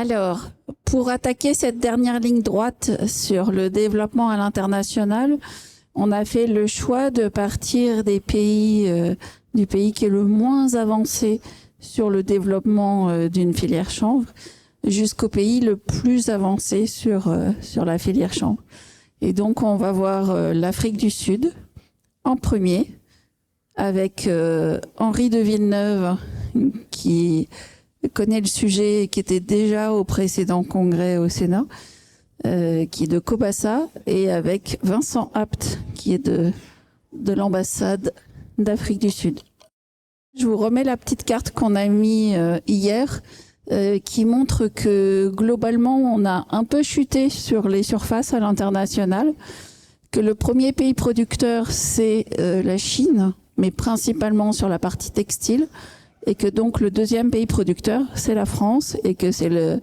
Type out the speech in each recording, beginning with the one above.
Alors, pour attaquer cette dernière ligne droite sur le développement à l'international, on a fait le choix de partir du pays qui est le moins avancé sur le développement d'une filière chanvre jusqu'au pays le plus avancé sur la filière chanvre. Et donc, on va voir l'Afrique du Sud en premier, avec Henri de Villeneuve, qui connaît le sujet, qui était déjà au précédent congrès au Sénat, qui est de Cobassa, et avec Vincent Apt, qui est de l'ambassade d'Afrique du Sud. Je vous remets la petite carte qu'on a mis hier, qui montre que globalement, on a un peu chuté sur les surfaces à l'international, que le premier pays producteur, c'est la Chine, mais principalement sur la partie textile, et que donc le deuxième pays producteur, c'est la France, et que c'est le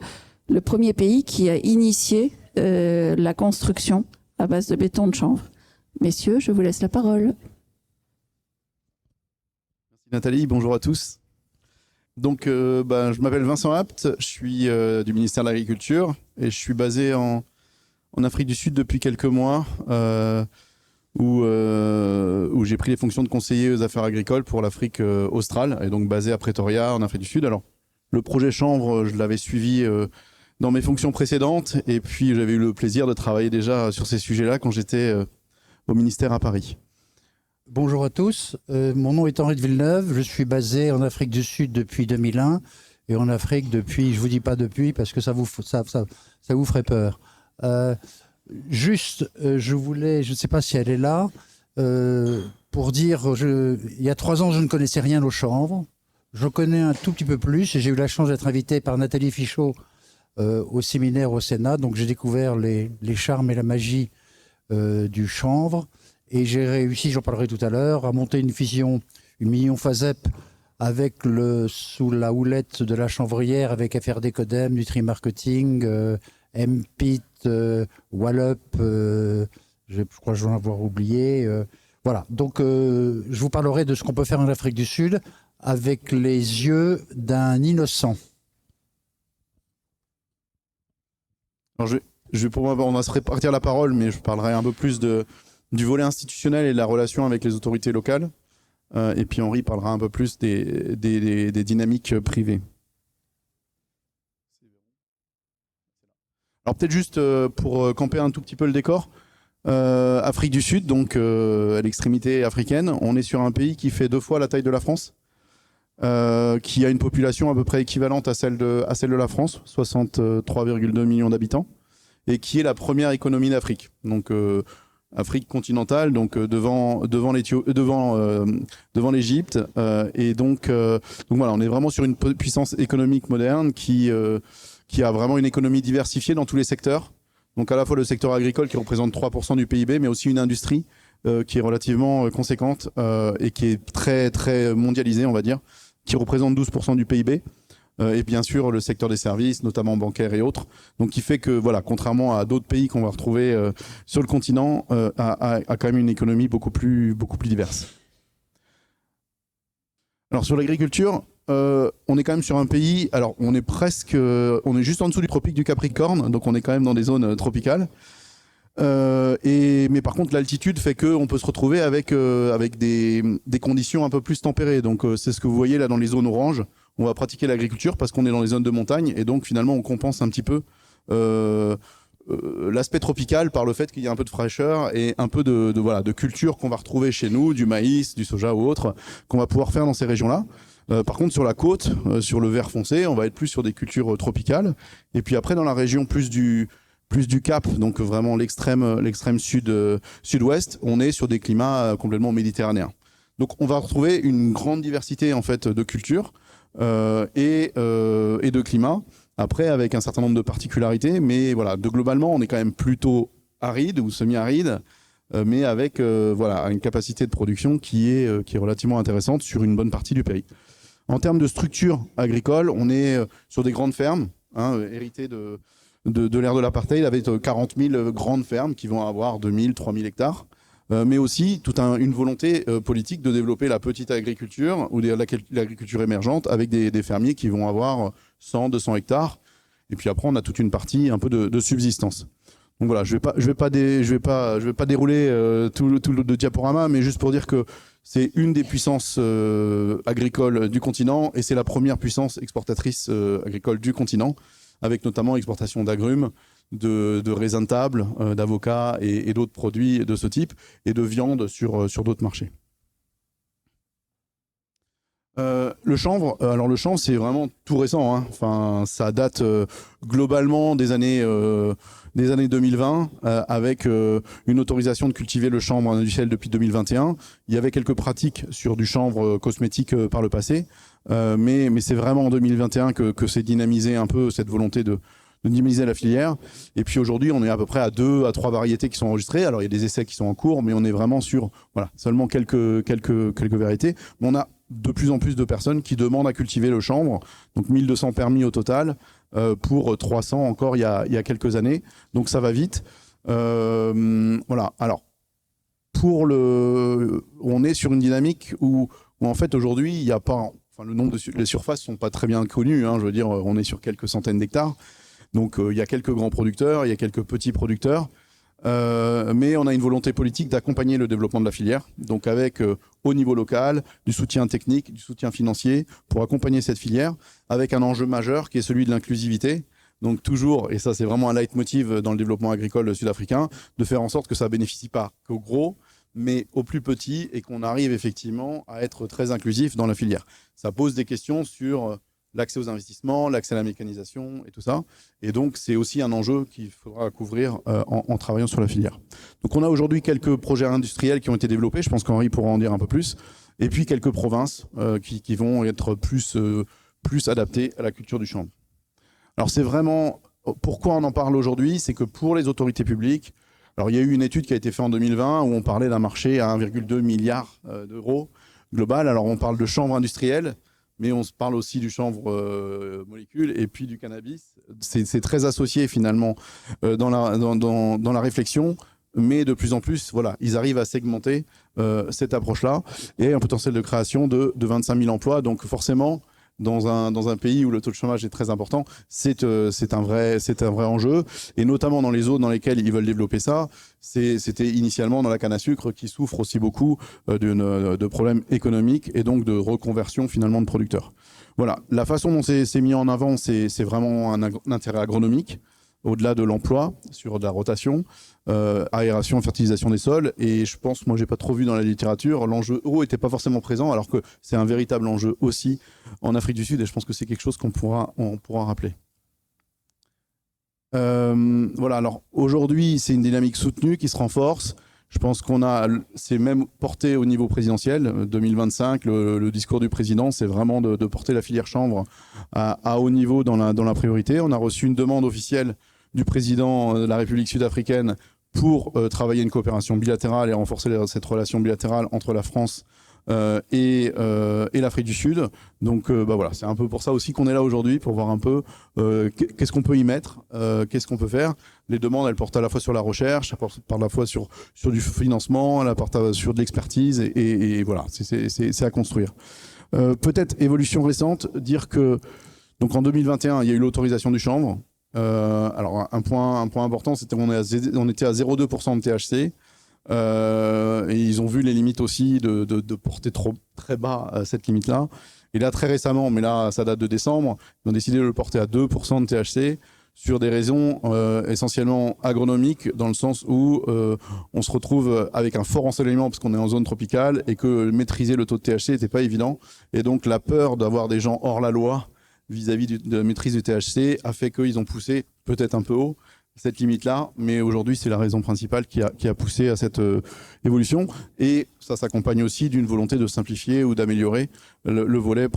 premier pays qui a initié la construction à base de béton de chanvre. Messieurs, je vous laisse la parole. Merci Nathalie, bonjour à tous. Donc, je m'appelle Vincent Apt, je suis du ministère de l'Agriculture et je suis basé en Afrique du Sud depuis quelques mois, où j'ai pris les fonctions de conseiller aux affaires agricoles pour l'Afrique australe, et donc basé à Pretoria en Afrique du Sud. Alors, le projet chanvre, je l'avais suivi dans mes fonctions précédentes, et puis j'avais eu le plaisir de travailler déjà sur ces sujets-là quand j'étais au ministère à Paris. Bonjour à tous, mon nom est Henri de Villeneuve, je suis basé en Afrique du Sud depuis 2001 et en Afrique depuis, je vous dis pas depuis parce que ça vous ferait peur. Je ne sais pas si elle est là, pour dire, il y a 3 ans je ne connaissais rien au chanvre, je connais un tout petit peu plus et j'ai eu la chance d'être invité par Nathalie Fichot au séminaire au Sénat, donc j'ai découvert les charmes et la magie du chanvre. Et j'ai réussi, j'en parlerai tout à l'heure, à monter une fusion, une Million FASEP sous la houlette de la chanvrière avec FRD Codem, Nutri Marketing, MPIT, Wallup, je crois que je vais en avoir oublié. Voilà, donc je vous parlerai de ce qu'on peut faire en Afrique du Sud avec les yeux d'un innocent. Alors je vais pour moi, on va se répartir la parole, mais je parlerai un peu plus du volet institutionnel et de la relation avec les autorités locales. Et puis Henri parlera un peu plus des dynamiques privées. Alors peut-être juste pour camper un tout petit peu le décor, Afrique du Sud, donc à l'extrémité africaine, on est sur un pays qui fait 2 fois la taille de la France, qui a une population à peu près équivalente à celle de la France, 63,2 millions d'habitants, et qui est la première économie d'Afrique. Donc Afrique continentale, donc devant l'Égypte, et donc voilà, on est vraiment sur une puissance économique moderne qui a vraiment une économie diversifiée dans tous les secteurs. Donc à la fois le secteur agricole qui représente 3% du PIB, mais aussi une industrie qui est relativement conséquente et qui est très très mondialisée, on va dire, qui représente 12% du PIB. Et bien sûr le secteur des services, notamment bancaires et autres, donc qui fait que voilà, contrairement à d'autres pays qu'on va retrouver sur le continent, a quand même une économie beaucoup plus diverse. Alors sur l'agriculture, on est quand même sur un pays, alors on est juste en dessous du tropique du Capricorne, donc on est quand même dans des zones tropicales. Mais par contre l'altitude fait qu'on peut se retrouver avec des conditions un peu plus tempérées. Donc c'est ce que vous voyez là dans les zones oranges. On va pratiquer l'agriculture parce qu'on est dans les zones de montagne et donc finalement on compense un petit peu l'aspect tropical par le fait qu'il y a un peu de fraîcheur et un peu de culture qu'on va retrouver chez nous, du maïs, du soja ou autre, qu'on va pouvoir faire dans ces régions-là. Par contre sur la côte, sur le vert foncé, on va être plus sur des cultures tropicales. Et puis après dans la région plus du Cap, donc vraiment l'extrême sud-ouest, on est sur des climats complètement méditerranéens. Donc on va retrouver une grande diversité en fait de cultures et de climats. Après avec un certain nombre de particularités, mais voilà, globalement on est quand même plutôt aride ou semi-aride, mais avec une capacité de production qui est relativement intéressante sur une bonne partie du pays. En termes de structure agricole, on est sur des grandes fermes, héritées de l'ère de l'apartheid, avec 40 000 grandes fermes qui vont avoir 2 000, 3 000 hectares, mais aussi toute une volonté politique de développer la petite agriculture ou l'agriculture émergente avec des fermiers qui vont avoir 100, 200 hectares Et puis après, on a toute une partie un peu de subsistance. Donc voilà, je vais pas dérouler tout le diaporama, mais juste pour dire que c'est une des puissances agricoles du continent et c'est la première puissance exportatrice agricole du continent, avec notamment exportation d'agrumes, de raisins de table, d'avocats et d'autres produits de ce type, et de viande sur d'autres marchés. Le chanvre, alors le chanvre c'est vraiment tout récent, hein. Enfin, ça date globalement des années 2020 avec une autorisation de cultiver le chanvre industriel depuis 2021. Il y avait quelques pratiques sur du chanvre cosmétique par le passé, mais c'est vraiment en 2021 que s'est dynamisé un peu cette volonté de dynamiser la filière. Et puis aujourd'hui, on est à peu près à 2 à 3 variétés qui sont enregistrées. Alors il y a des essais qui sont en cours, mais on est vraiment sur seulement quelques variétés. Mais on a de plus en plus de personnes qui demandent à cultiver le chanvre. Donc 1200 permis au total pour 300 encore il y a quelques années. Donc ça va vite. Voilà. Alors on est sur une dynamique où en fait aujourd'hui il n'y a pas, le nombre les surfaces sont pas très bien connues. Hein, je veux dire, on est sur quelques centaines d'hectares. Donc il y a quelques grands producteurs, il y a quelques petits producteurs, mais on a une volonté politique d'accompagner le développement de la filière, donc avec au niveau local du soutien technique, du soutien financier pour accompagner cette filière, avec un enjeu majeur qui est celui de l'inclusivité. Donc toujours, et ça c'est vraiment un leitmotiv dans le développement agricole sud-africain, de faire en sorte que ça bénéficie pas qu'aux gros, mais aux plus petits, et qu'on arrive effectivement à être très inclusif dans la filière. Ça pose des questions sur l'accès aux investissements, l'accès à la mécanisation et tout ça. Et donc, c'est aussi un enjeu qu'il faudra couvrir en travaillant sur la filière. Donc, on a aujourd'hui quelques projets industriels qui ont été développés. Je pense qu'Henri pourra en dire un peu plus. Et puis, quelques provinces qui vont être plus adaptées à la culture du chanvre. Alors, c'est vraiment... Pourquoi on en parle aujourd'hui? C'est que pour les autorités publiques, alors il y a eu une étude qui a été faite en 2020 où on parlait d'un marché à 1,2 milliard d'euros global. Alors, on parle de chanvre industriel, mais on se parle aussi du chanvre molécule et puis du cannabis. C'est très associé finalement dans la réflexion, mais de plus en plus, voilà, ils arrivent à segmenter cette approche-là et un potentiel de création de 25 000 emplois. Donc forcément, dans un pays où le taux de chômage est très important, c'est un vrai enjeu. Et notamment dans les zones dans lesquelles ils veulent développer ça, c'était initialement dans la canne à sucre qui souffre aussi beaucoup de problèmes économiques et donc de reconversion finalement de producteurs. Voilà, la façon dont c'est mis en avant, c'est vraiment un intérêt agronomique, au-delà de l'emploi, sur de la rotation, aération, fertilisation des sols. Et je pense, moi, j'ai pas trop vu dans la littérature, l'enjeu eau n'était pas forcément présent, alors que c'est un véritable enjeu aussi en Afrique du Sud. Et je pense que c'est quelque chose qu'on pourra rappeler. Voilà, alors aujourd'hui, c'est une dynamique soutenue qui se renforce. Je pense c'est même porté au niveau présidentiel. 2025, le discours du président, c'est vraiment de porter la filière chanvre à haut niveau dans la priorité. On a reçu une demande officielle du président de la République sud-africaine pour travailler une coopération bilatérale et renforcer cette relation bilatérale entre la France et l'Afrique du Sud. Donc voilà, c'est un peu pour ça aussi qu'on est là aujourd'hui, pour voir un peu qu'est-ce qu'on peut y mettre, qu'est-ce qu'on peut faire. Les demandes, elles portent à la fois sur la recherche, elles portent à la fois sur du financement, elles portent sur de l'expertise et voilà, c'est à construire. Peut-être évolution récente, dire que donc en 2021, il y a eu l'autorisation du chanvre. Alors un point important, c'était qu'on était à 0,2% de THC. Et ils ont vu les limites aussi de porter très bas cette limite-là. Et là, très récemment, mais là, ça date de décembre, ils ont décidé de le porter à 2% de THC sur des raisons essentiellement agronomiques, dans le sens où on se retrouve avec un fort ensoleillement parce qu'on est en zone tropicale et que maîtriser le taux de THC n'était pas évident. Et donc, la peur d'avoir des gens hors la loi vis-à-vis de la maîtrise du THC a fait qu'ils ont poussé peut-être un peu haut cette limite-là, mais aujourd'hui, c'est la raison principale qui a poussé à cette évolution. Et ça s'accompagne aussi d'une volonté de simplifier ou d'améliorer le volet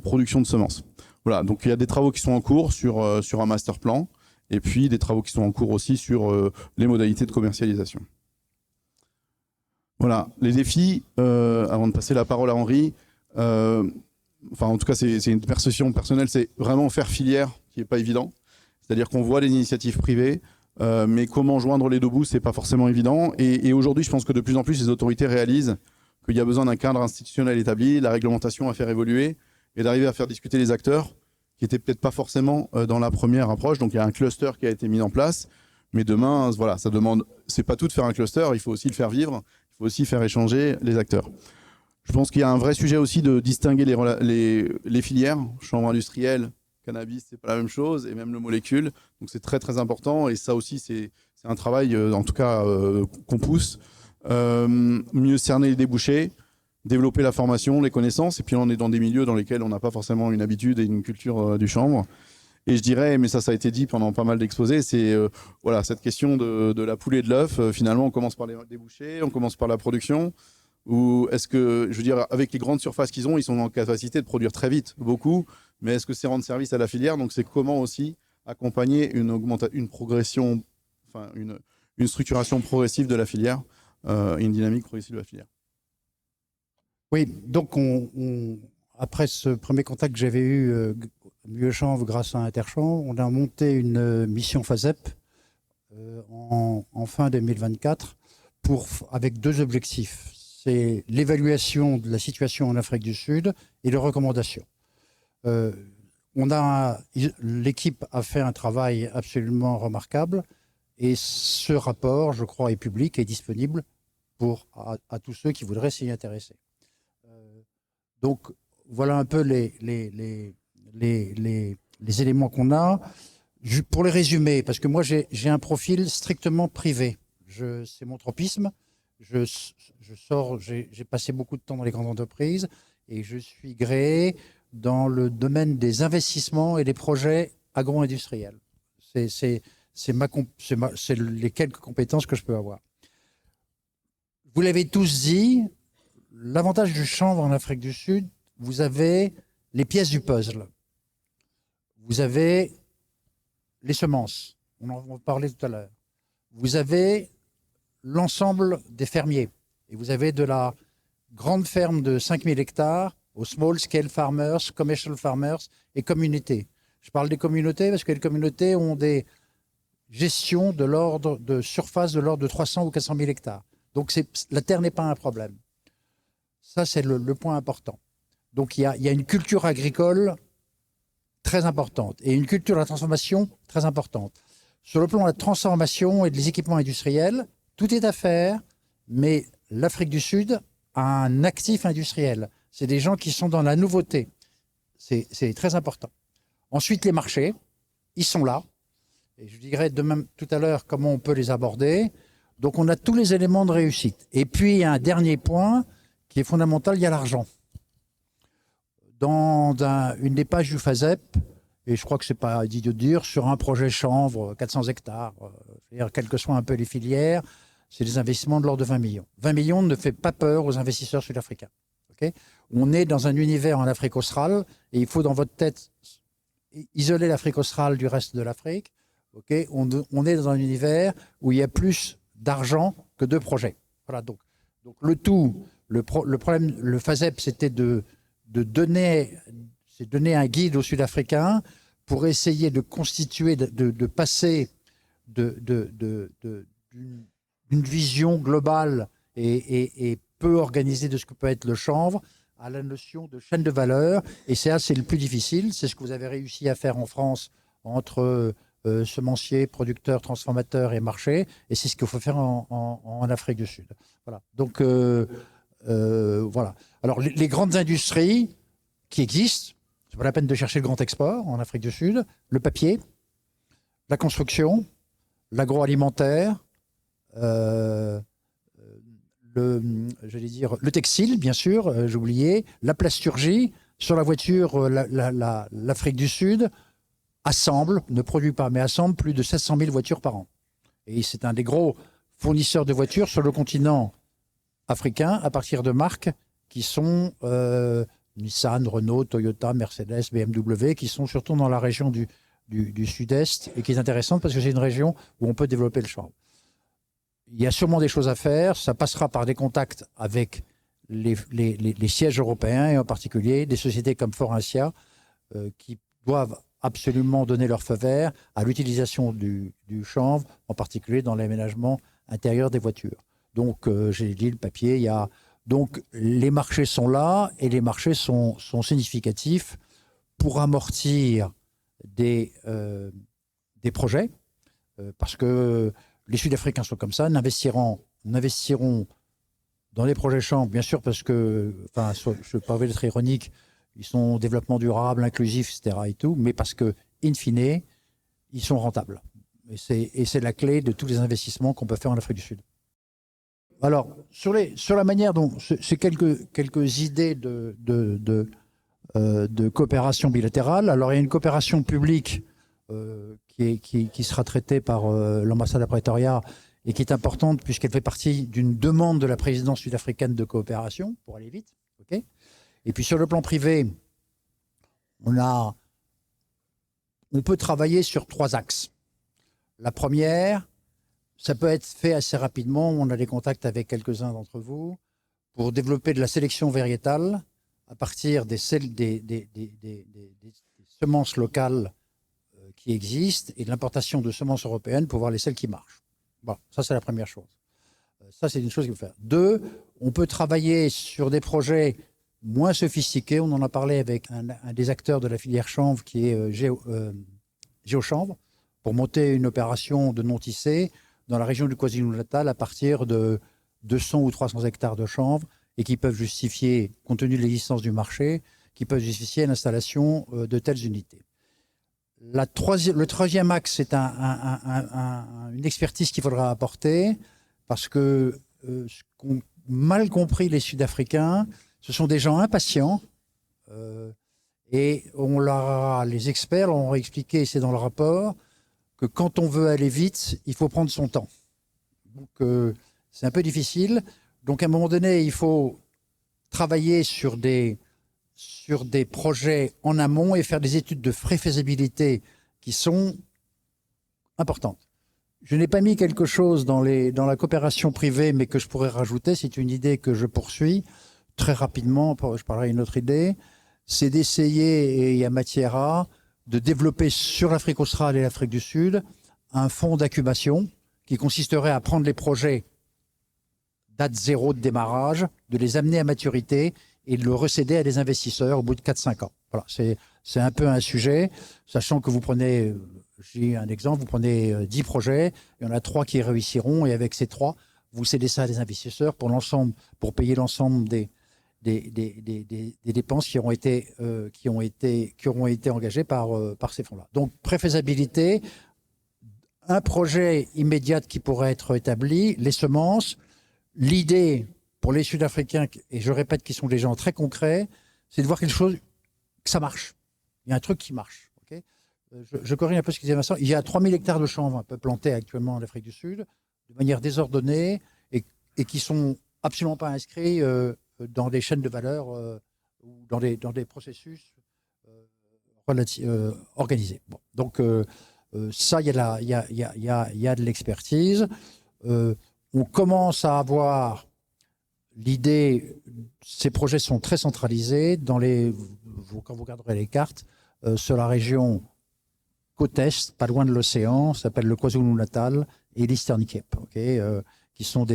production de semences. Voilà, donc il y a des travaux qui sont en cours sur un master plan, et puis des travaux qui sont en cours aussi sur les modalités de commercialisation. Voilà, les défis, avant de passer la parole à Henri, enfin en tout cas c'est une perception personnelle, c'est vraiment faire filière qui n'est pas évident. C'est-à-dire qu'on voit les initiatives privées, mais comment joindre les deux bouts, c'est pas forcément évident. Et aujourd'hui, je pense que de plus en plus, les autorités réalisent qu'il y a besoin d'un cadre institutionnel établi, la réglementation à faire évoluer, et d'arriver à faire discuter les acteurs qui était peut-être pas forcément dans la première approche. Donc il y a un cluster qui a été mis en place, mais demain, voilà, ça demande, c'est pas tout de faire un cluster, il faut aussi le faire vivre, il faut aussi faire échanger les acteurs. Je pense qu'il y a un vrai sujet aussi de distinguer les filières, chambre industrielle, cannabis, c'est pas la même chose, et même le molécule. Donc c'est très très important, et ça aussi c'est un travail, en tout cas, qu'on pousse. Mieux cerner les débouchés, développer la formation, les connaissances, et puis on est dans des milieux dans lesquels on n'a pas forcément une habitude et une culture du chanvre. Et je dirais, mais ça a été dit pendant pas mal d'exposés, c'est voilà, cette question de la poule et de l'œuf. Finalement, on commence par les débouchés, on commence par la production. Ou est-ce que, je veux dire, avec les grandes surfaces qu'ils ont, ils sont en capacité de produire très vite, beaucoup, mais est-ce que c'est rendre service à la filière? Donc c'est comment aussi accompagner une progression, enfin une structuration progressive de la filière, une dynamique progressive de la filière. Oui, donc après ce premier contact que j'avais eu Milieu Chanvre grâce à Interchanvre, on a monté une mission FASEP en fin 2024 avec deux objectifs. C'est l'évaluation de la situation en Afrique du Sud et les recommandations. L'équipe a fait un travail absolument remarquable et ce rapport, je crois, est public et disponible à tous ceux qui voudraient s'y intéresser. Donc, voilà un peu les éléments qu'on a. Pour les résumer, parce que moi, j'ai un profil strictement privé. C'est mon tropisme. J'ai passé beaucoup de temps dans les grandes entreprises et je suis gréé dans le domaine des investissements et des projets agro-industriels. C'est les quelques compétences que je peux avoir. Vous l'avez tous dit, l'avantage du chanvre en Afrique du Sud, vous avez les pièces du puzzle. Vous avez les semences, on en parlait tout à l'heure. Vous avez l'ensemble des fermiers. Et vous avez de la grande ferme de 5000 hectares aux small scale farmers, commercial farmers et communautés. Je parle des communautés parce que les communautés ont des gestions de surface de l'ordre de 300 ou 400 000 hectares. Donc la terre n'est pas un problème. Ça, c'est le point important. Donc il y a une culture agricole très importante et une culture de la transformation très importante. Sur le plan de la transformation et des équipements industriels, tout est à faire, mais l'Afrique du Sud a un actif industriel. C'est des gens qui sont dans la nouveauté. C'est très important. Ensuite, les marchés, ils sont là. Et je dirais de même tout à l'heure comment on peut les aborder. Donc, on a tous les éléments de réussite. Et puis, il y a un dernier point qui est fondamental, il y a l'argent. Dans une des pages du FASEP, et je crois que ce n'est pas idiot de dire, sur un projet chanvre, 400 hectares, quelles que soient un peu les filières, c'est des investissements de l'ordre de 20 millions. 20 millions ne fait pas peur aux investisseurs sud-africains. Okay, on est dans un univers en Afrique australe et il faut dans votre tête isoler l'Afrique australe du reste de l'Afrique. Okay, on est dans un univers où il y a plus d'argent que de projets. Voilà, donc le problème, le FASEP, c'était de donner un guide aux Sud-Africains pour essayer de constituer, de passer d'une vision globale et peu organisée de ce que peut être le chanvre à la notion de chaîne de valeur. Et c'est le plus difficile. C'est ce que vous avez réussi à faire en France entre semenciers, producteurs, transformateurs et marchés. Et c'est ce qu'il faut faire en Afrique du Sud. Voilà. Donc, voilà. Alors, les grandes industries qui existent, c'est pas la peine de chercher le grand export en Afrique du Sud, le papier, la construction, l'agroalimentaire, le textile, bien sûr, j'ai oublié, la plasturgie. Sur la voiture, l'Afrique du Sud assemble, ne produit pas, mais assemble plus de 700 000 voitures par an. Et c'est un des gros fournisseurs de voitures sur le continent africain à partir de marques qui sont Nissan, Renault, Toyota, Mercedes, BMW, qui sont surtout dans la région du sud-est et qui est intéressante parce que c'est une région où on peut développer le chanvre. Il y a sûrement des choses à faire. Ça passera par des contacts avec les sièges européens et en particulier des sociétés comme Forensia qui doivent absolument donner leur feu vert à l'utilisation du chanvre, en particulier dans l'aménagement intérieur des voitures. Donc, j'ai dit le papier, donc les marchés sont là et les marchés sont significatifs pour amortir des projets, parce que les Sud-Africains sont comme ça, n'investiront dans les projets champs, bien sûr, parce que, enfin, je ne veux pas être ironique, ils sont développement durable, inclusif, etc. et tout, mais parce que, in fine, ils sont rentables. Et c'est la clé de tous les investissements qu'on peut faire en Afrique du Sud. Alors, sur la manière dont, c'est quelques idées de coopération bilatérale. Alors, il y a une coopération publique qui sera traitée par l'ambassade à Pretoria et qui est importante puisqu'elle fait partie d'une demande de la présidence sud-africaine de coopération, pour aller vite. Okay. Et puis sur le plan privé, on peut travailler sur 3 axes. La première, ça peut être fait assez rapidement. On a des contacts avec quelques-uns d'entre vous pour développer de la sélection variétale à partir des semences locales qui existent et de l'importation de semences européennes pour voir les celles qui marchent. Bon, ça, c'est la première chose. Ça, c'est une chose qu'il faut faire. 2, on peut travailler sur des projets moins sophistiqués. On en a parlé avec un des acteurs de la filière chanvre qui est Géochanvre pour monter une opération de non-tissé dans la région du KwaZulu-Natal à partir de 200 ou 300 hectares de chanvre et qui peuvent justifier, compte tenu de l'existence du marché, qui peuvent justifier l'installation de telles unités. Le troisième axe, c'est une expertise qu'il faudra apporter parce que ce qu'ont mal compris les Sud-Africains, ce sont des gens impatients et les experts leur ont expliqué, c'est dans le rapport, que quand on veut aller vite, il faut prendre son temps. Donc c'est un peu difficile. Donc à un moment donné, il faut travailler sur des projets en amont et faire des études de faisabilité qui sont importantes. Je n'ai pas mis quelque chose dans la coopération privée, mais que je pourrais rajouter, c'est une idée que je poursuis très rapidement, je parlerai d'une autre idée, c'est d'essayer, et il y a matière à, de développer sur l'Afrique australe et l'Afrique du Sud un fonds d'incubation qui consisterait à prendre les projets date zéro de démarrage, de les amener à maturité et de le recéder à des investisseurs au bout de 4-5 ans. Voilà, c'est un peu un sujet, sachant que vous prenez, j'ai un exemple, vous prenez 10 projets, il y en a 3 qui réussiront et avec ces 3, vous cédez ça à des investisseurs pour payer l'ensemble des dépenses qui auront été engagées par ces fonds-là. Donc, préfaisabilité, un projet immédiat qui pourrait être établi, les semences, l'idée pour les Sud-Africains, et je répète qu'ils sont des gens très concrets, c'est de voir quelque chose, que ça marche. Il y a un truc qui marche. Okay, je corrige un peu ce qu'il disait Vincent. Il y a 3000 hectares de chanvre un peu plantés actuellement en Afrique du Sud, de manière désordonnée, et qui sont absolument pas inscrits dans des chaînes de valeur ou dans des processus organisés. Bon, donc ça, il y a de l'expertise. On commence à avoir l'idée, ces projets sont très centralisés quand vous regarderez les cartes, sur la région côte est, pas loin de l'océan, ça s'appelle le KwaZulu-Natal et l'Eastern Cape, okay, qui sont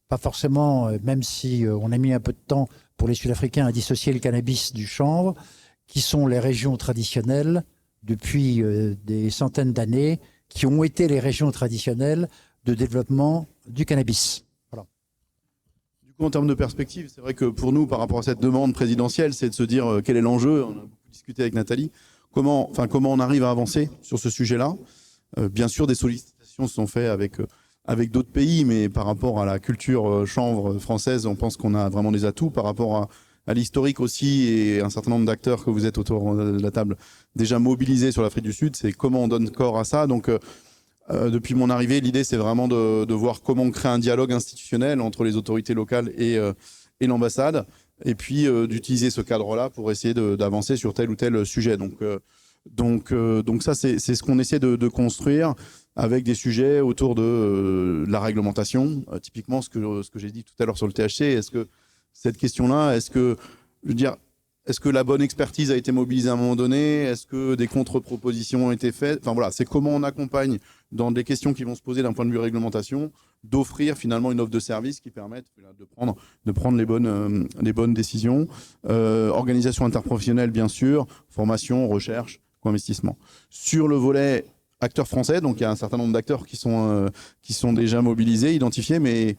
pas forcément, même si on a mis un peu de temps pour les Sud-Africains à dissocier le cannabis du chanvre, qui sont les régions traditionnelles depuis des centaines d'années, qui ont été les régions traditionnelles de développement du cannabis. Voilà. Du coup, en termes de perspective, c'est vrai que pour nous, par rapport à cette demande présidentielle, c'est de se dire quel est l'enjeu. On a beaucoup discuté avec Nathalie. Comment on arrive à avancer sur ce sujet-là. Bien sûr, des sollicitations se sont faites avec d'autres pays, mais par rapport à la culture chanvre française, on pense qu'on a vraiment des atouts par rapport à l'historique aussi et un certain nombre d'acteurs que vous êtes autour de la table déjà mobilisés sur l'Afrique du Sud. C'est comment on donne corps à ça. Donc, depuis mon arrivée, l'idée, c'est vraiment de voir comment on crée un dialogue institutionnel entre les autorités locales et l'ambassade, et puis d'utiliser ce cadre-là pour essayer d'avancer sur tel ou tel sujet. Donc ça, c'est ce qu'on essaie de construire avec des sujets autour de la réglementation. Typiquement, ce que j'ai dit tout à l'heure sur le THC, est-ce que cette question-là, je veux dire, est-ce que la bonne expertise a été mobilisée à un moment donné? Est-ce que des contre-propositions ont été faites? Enfin voilà, c'est comment on accompagne dans des questions qui vont se poser d'un point de vue réglementation, d'offrir finalement une offre de service qui permette de prendre les bonnes décisions. Organisation interprofessionnelle, bien sûr, formation, recherche, co-investissement. Sur le volet acteurs français, donc il y a un certain nombre d'acteurs qui sont déjà mobilisés, identifiés, mais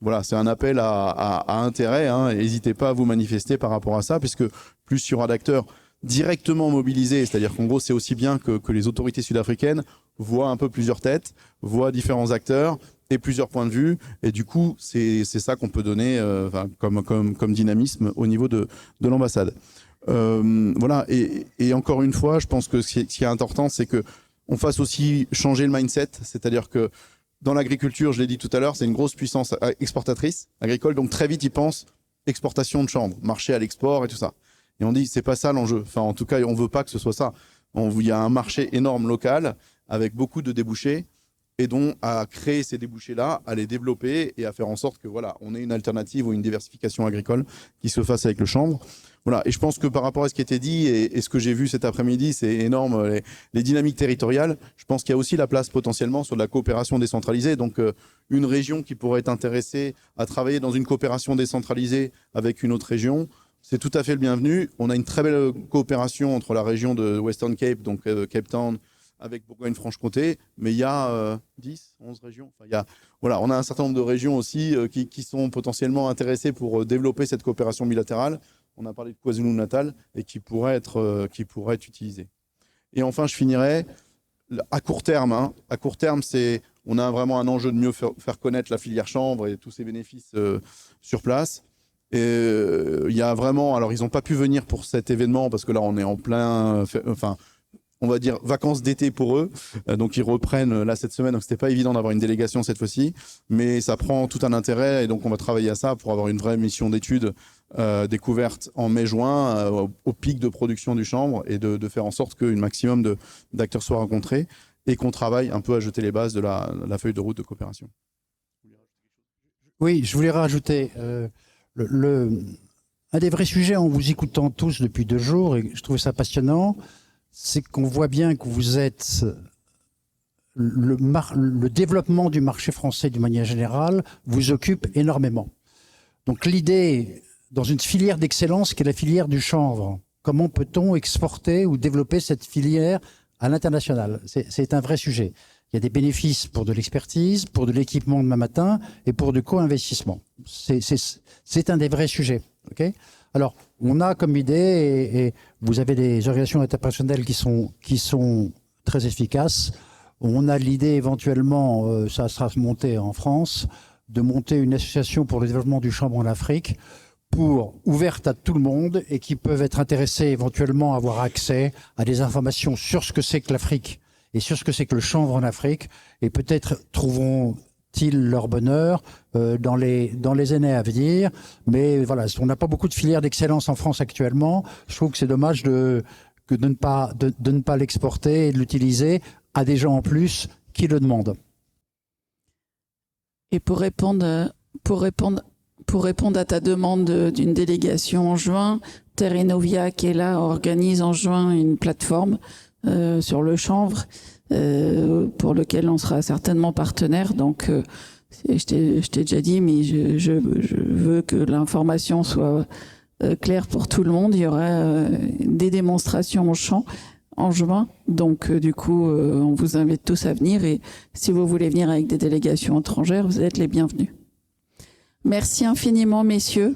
voilà, c'est un appel à intérêt. Hein. N'hésitez pas à vous manifester par rapport à ça, puisque plus il y aura d'acteurs directement mobilisés, c'est-à-dire qu'en gros, c'est aussi bien que les autorités sud-africaines voient un peu plusieurs têtes, voient différents acteurs et plusieurs points de vue. Et du coup, c'est ça qu'on peut donner comme dynamisme au niveau de l'ambassade. Voilà. Et encore une fois, je pense que ce qui est important, c'est qu'on fasse aussi changer le mindset, c'est-à-dire que dans l'agriculture, je l'ai dit tout à l'heure, c'est une grosse puissance exportatrice agricole, donc très vite ils pensent exportation de chanvre, marché à l'export et tout ça. Et on dit c'est pas ça l'enjeu. Enfin, en tout cas, on veut pas que ce soit ça. Il y a un marché énorme local avec beaucoup de débouchés et donc à créer ces débouchés-là, à les développer et à faire en sorte que voilà, on ait une alternative ou une diversification agricole qui se fasse avec le chanvre. Voilà. Et je pense que par rapport à ce qui était dit et ce que j'ai vu cet après-midi, c'est énorme, les dynamiques territoriales. Je pense qu'il y a aussi la place potentiellement sur de la coopération décentralisée. Donc, une région qui pourrait être intéressée à travailler dans une coopération décentralisée avec une autre région, c'est tout à fait le bienvenu. On a une très belle coopération entre la région de Western Cape, donc Cape Town, avec Bourgogne-Franche-Comté, mais il y a 10, 11 régions. Enfin, voilà, on a un certain nombre de régions aussi qui sont potentiellement intéressées pour développer cette coopération bilatérale. On a parlé de KwaZulu-Natal et qui pourrait être utilisé. Et enfin, je finirai à court terme. Hein, à court terme, on a vraiment un enjeu de mieux faire connaître la filière chanvre et tous ses bénéfices sur place. Et il y a vraiment, alors ils n'ont pas pu venir pour cet événement parce que là, on est en plein, on va dire vacances d'été pour eux. Donc ils reprennent là cette semaine. Donc c'était pas évident d'avoir une délégation cette fois-ci, mais ça prend tout un intérêt et donc on va travailler à ça pour avoir une vraie mission d'étude découverte en mai-juin au pic de production du chanvre et de faire en sorte qu'un maximum d'acteurs soient rencontrés et qu'on travaille un peu à jeter les bases de la feuille de route de coopération. Oui, je voulais rajouter un des vrais sujets en vous écoutant tous depuis 2 jours et je trouve ça passionnant. C'est qu'on voit bien que vous êtes le développement du marché français d'une manière générale vous occupe énormément. Donc l'idée, dans une filière d'excellence qui est la filière du chanvre, comment peut-on exporter ou développer cette filière à l'international? C'est un vrai sujet. Il y a des bénéfices pour de l'expertise, pour de l'équipement demain matin et pour du co-investissement. C'est un des vrais sujets. Okay, alors, on a comme idée, et vous avez des organisations internationales qui sont très efficaces. On a l'idée éventuellement, ça sera monté en France, de monter une association pour le développement du chanvre en Afrique, ouverte à tout le monde et qui peuvent être intéressés éventuellement à avoir accès à des informations sur ce que c'est que l'Afrique et sur ce que c'est que le chanvre en Afrique. Et peut-être trouveront-ils leur bonheur dans les années à venir. Mais voilà, on n'a pas beaucoup de filières d'excellence en France actuellement. Je trouve que c'est dommage de ne pas l'exporter et de l'utiliser à des gens en plus qui le demandent. Et pour répondre à ta demande d'une délégation en juin, Terrenovia qui est là organise en juin une plateforme sur le chanvre pour lequel on sera certainement partenaire. Donc, je t'ai déjà dit, mais je veux que l'information soit claire pour tout le monde. Il y aura des démonstrations au champ en juin. Donc, du coup, on vous invite tous à venir. Et si vous voulez venir avec des délégations étrangères, vous êtes les bienvenus. Merci infiniment, messieurs.